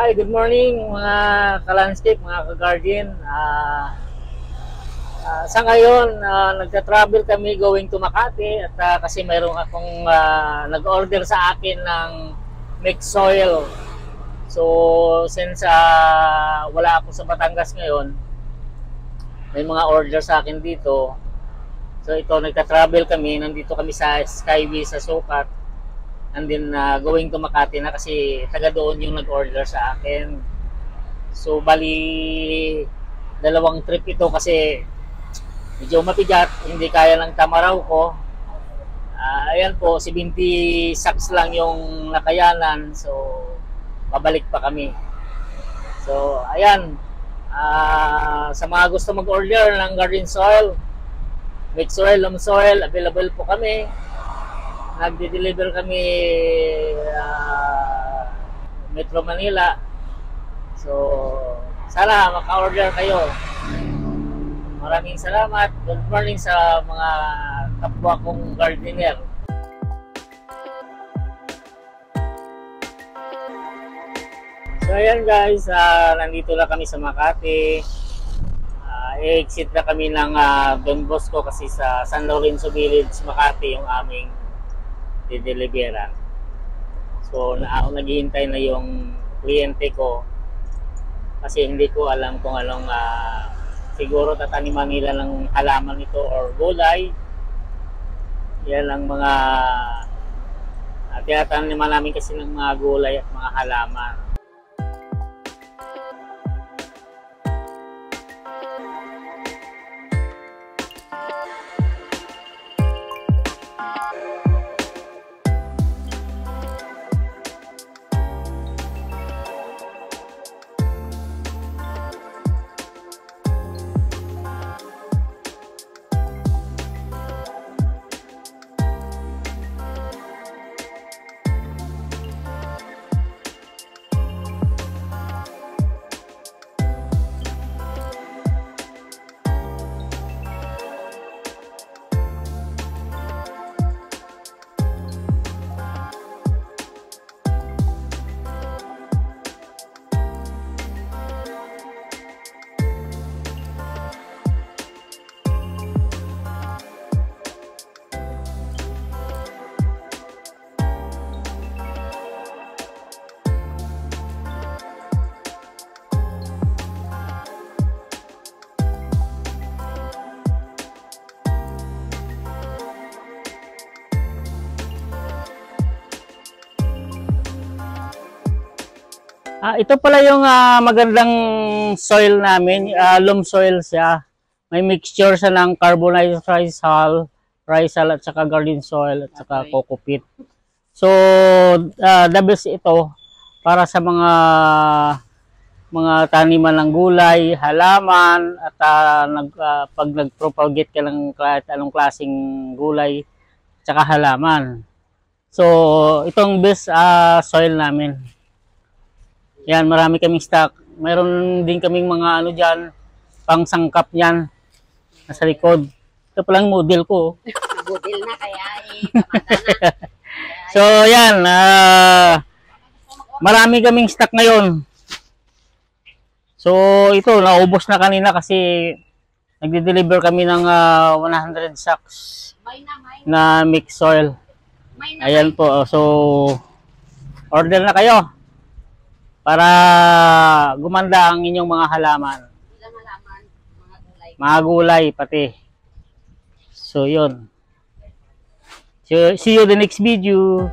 Hi, good morning mga ka-landscape, mga ka-garden. Sa ngayon, nagta-travel kami going to Makati at kasi mayroong akong nag-order sa akin ng mixed soil. So, since wala ako sa Batangas ngayon, may mga order sa akin dito. So, ito, nagta-travel kami. Nandito kami sa Skyway sa Sukat. And then going to Makati na kasi taga doon yung nag-order sa akin. So bali dalawang trip ito kasi medyo mapigat, hindi kaya ng tamaraw ko. Ayan po, 70 sacks lang yung nakayanan. So babalik pa kami. So ayan, sa mga gusto mag-order ng garden soil, mixed soil, loam soil, available po kami. Nagde-deliver kami Metro Manila. So, sana maka-order kayo. Maraming salamat. Good morning sa mga kapwa kong gardener. So, ayan guys, nandito na kami sa Makati. I-exit na kami ng Don Bosco kasi sa San Lorenzo Village, Makati yung aming dideliveran. So naghihintay na yung kliyente ko kasi hindi ko alam kung anong siguro tataniman nila ng halaman ito or gulay. Yan ang mga tinataniman namin kasi ng mga gulay at mga halaman. Ito pala yung magandang soil namin, loam soil siya. May mixture siya ng carbonized rice hull at saka garden soil at saka coco peat. So, the best ito para sa mga taniman ng gulay, halaman at pag nag-propagate ka ng kahit anong klaseng gulay at saka halaman. So, itong best soil namin. Yan, marami kaming stock. Mayroon din kaming mga ano dyan, pang sangkap yan. Nasa likod. Ito palang model ko. Model na kaya So, yan. Marami kaming stock ngayon. So, ito, naubos na kanina kasi nagde-deliver kami ng 100 sacks na mixed soil. Ayan po. So, order na kayo para gumanda ang inyong mga halaman. Mga gulay pati. So, yun. See you the next video.